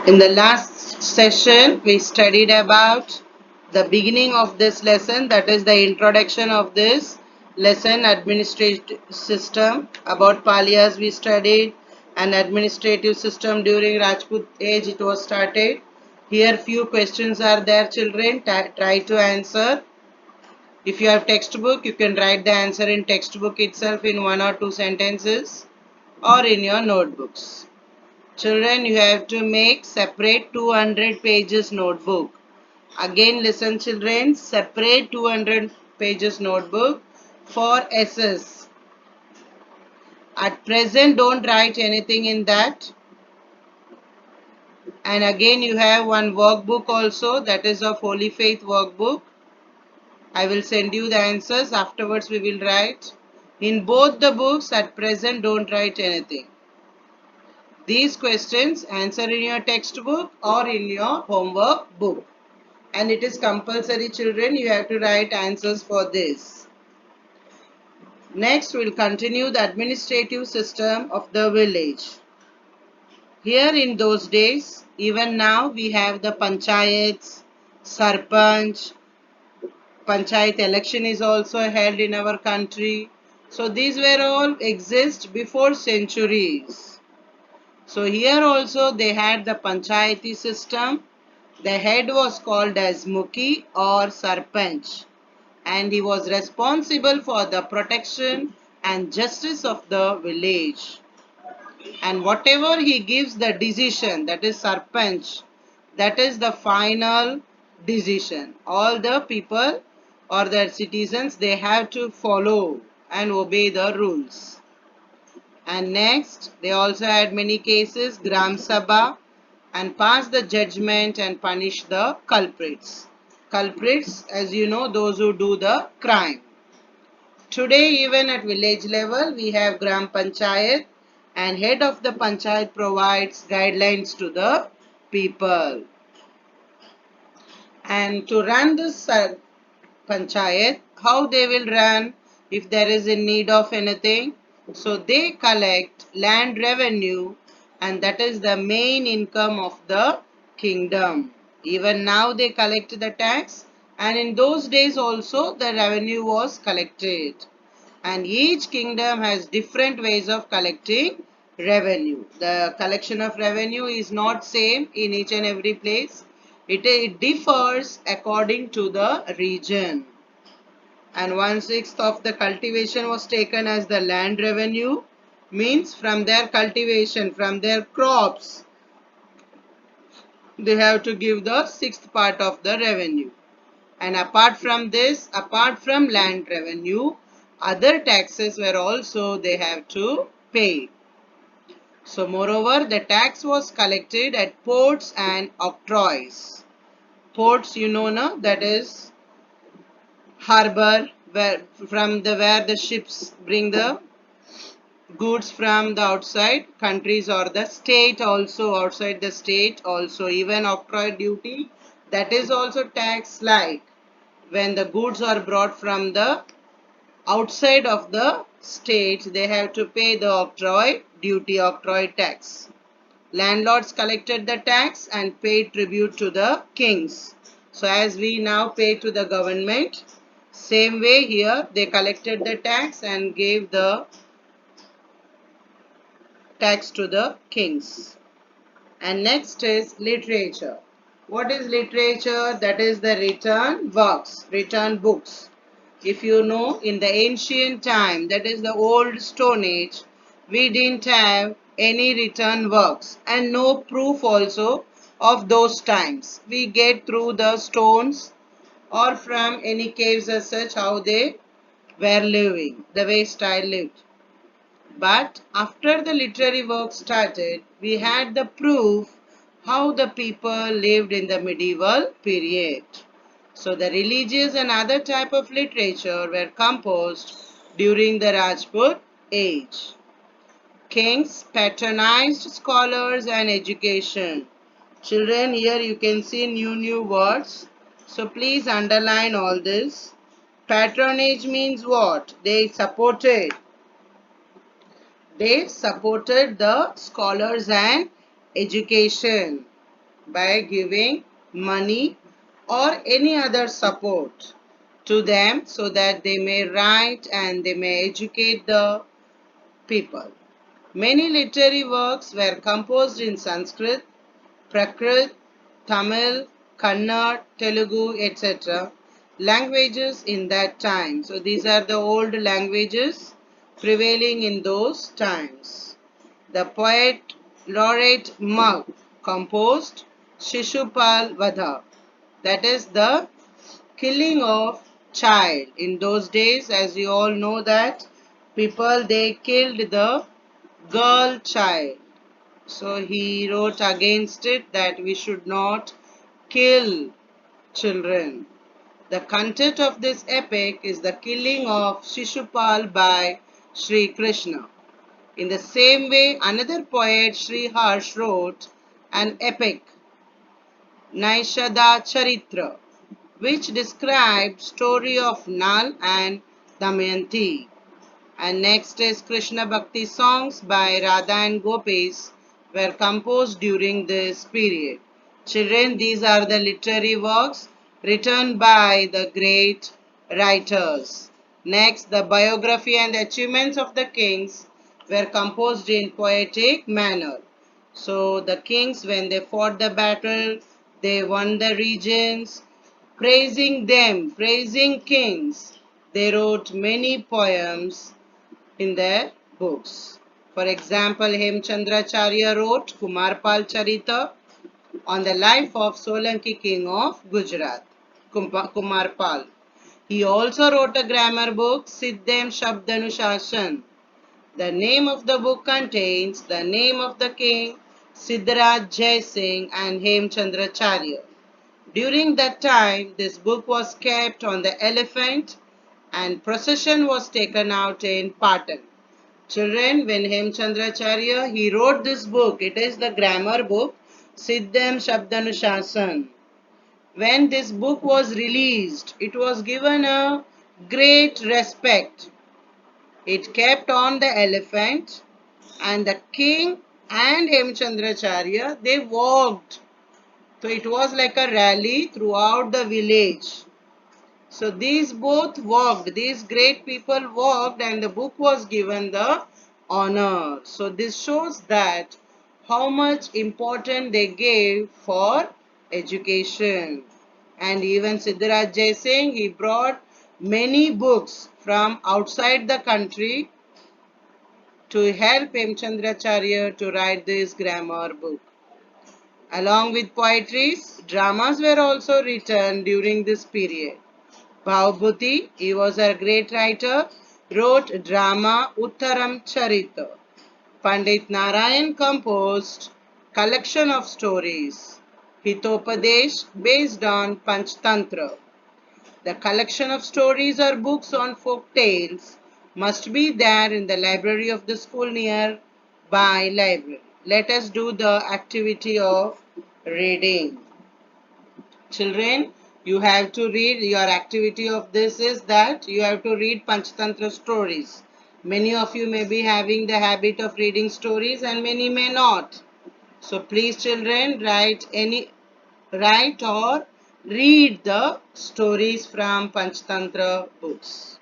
In the last session, we studied about the beginning of this lesson, that is the introduction of this lesson, administrative system. About Palyas we studied, an administrative system during Rajput age it was started. Here few questions are there, children. Try to answer. If you have textbook, you can write the answer in textbook itself in 1 or 2 sentences or in your notebooks. Children, you have to make separate 200 pages notebook. Again listen children, separate 200 pages notebook for SS. At present don't write anything in that. And again you have one workbook also, that is of Holy Faith workbook. I will send you the answers, afterwards we will write. In both the books at present don't write anything. These questions answer in your textbook or in your homework book. And it is compulsory children, you have to write answers for this. Next we'll continue the administrative system of the village. Here in those days, even now we have the panchayats, sarpanch, panchayat election is also held in our country. So these were all exist before centuries. So here also they had the panchayati system. The head was called as Mukhi or Sarpanch, and he was responsible for the protection and justice of the village. And whatever he gives the decision, that is Sarpanch, that is the final decision. All the people or their citizens, they have to follow and obey the rules. And next, they also had many cases, Gram Sabha, and pass the judgment and punish the culprits. Culprits, as you know, those who do the crime. Today, even at village level, we have Gram Panchayat, and head of the Panchayat provides guidelines to the people. And to run this Panchayat, how they will run if there is in need of anything? So they collect land revenue, and that is the main income of the kingdom. Even now they collect the tax, and in those days also the revenue was collected. And each kingdom has different ways of collecting revenue. The collection of revenue is not same in each and every place. It differs according to the region. And 1/6 of the cultivation was taken as the land revenue, means from their cultivation, from their crops, they have to give the sixth part of the revenue. And apart from this, apart from land revenue, other taxes were also they have to pay. So moreover, the tax was collected at ports and octroys. Ports, you know, no? That is harbor, where the ships bring the goods from the outside countries, or the state also, outside the state also. Even octroi duty, that is also tax, like when the goods are brought from the outside of the state, they have to pay the octroi duty, octroi tax. Landlords collected the tax and paid tribute to the kings. So as we now pay to the government, same way here they collected the tax and gave the tax to the kings. And next is literature. What is literature? That is the written works, written books. If you know, in the ancient time, that is the old Stone Age, we didn't have any written works and no proof also of those times. We get through the stones or from any caves as such how they were living, the way style lived. But after the literary work started, we had the proof how the people lived in the medieval period. So the religious and other type of literature were composed during the Rajput age. Kings patronized scholars and education. Children, here you can see new words. So please underline all this. Patronage means what? They supported the scholars and education. by giving money or any other support to them so that they may write and they may educate the people. Many literary works were composed in Sanskrit, Prakrit, Tamil, Kannada, Telugu, etc. languages in that time. So these are the old languages prevailing in those times. The poet laureate Magh composed Shishupal Vadha, that is the killing of child. In those days, as you all know, that people, they killed the girl child. So he wrote against it that we should not kill children. The content of this epic is the killing of Shishupal by Sri Krishna. In the same way, another poet, Sri Harsh, wrote an epic, Naishada Charitra, which described story of Nal and Damayanti. And next is Krishna Bhakti songs by Radha and Gopis were composed during this period. Children, these are the literary works written by the great writers. Next, the biography and achievements of the kings were composed in poetic manner. So the kings, when they fought the battle, they won the regions, praising them, praising kings. They wrote many poems in their books. For example, Hemchandracharya wrote Kumarpal Charita on the life of Solanki king of Gujarat, Kumarpal. He also wrote a grammar book, Siddhem Shabdanushashan. The name of the book contains the name of the king, Siddharaj Jai Singh and Hemchandracharya. During that time, this book was kept on the elephant and procession was taken out in Patan. Children, when Hemchandracharya, he wrote this book, it is the grammar book, Siddham Shabdanushasan. When this book was released, it was given a great respect. It kept on the elephant and the king and Hemchandracharya, they walked. So it was like a rally throughout the village. So these both walked, these great people walked and the book was given the honor. So this shows that how much important they gave for education. And even Siddharaj Jai Singh, he brought many books from outside the country to help Hemchandracharya to write this grammar book. Along with poetries, dramas were also written during this period. Bhavbhuti, he was a great writer, wrote drama Uttaram Charita. Pandit Narayan composed collection of stories, Hitopadesh, based on Panchtantra. The collection of stories or books on folk tales must be there in the library of the school nearby library. Let us do the activity of reading. Children, you have to read, your activity of this is that you have to read Panchtantra stories. Many of you may be having the habit of reading stories and many may not. So please children, write or read the stories from Panchtantra books.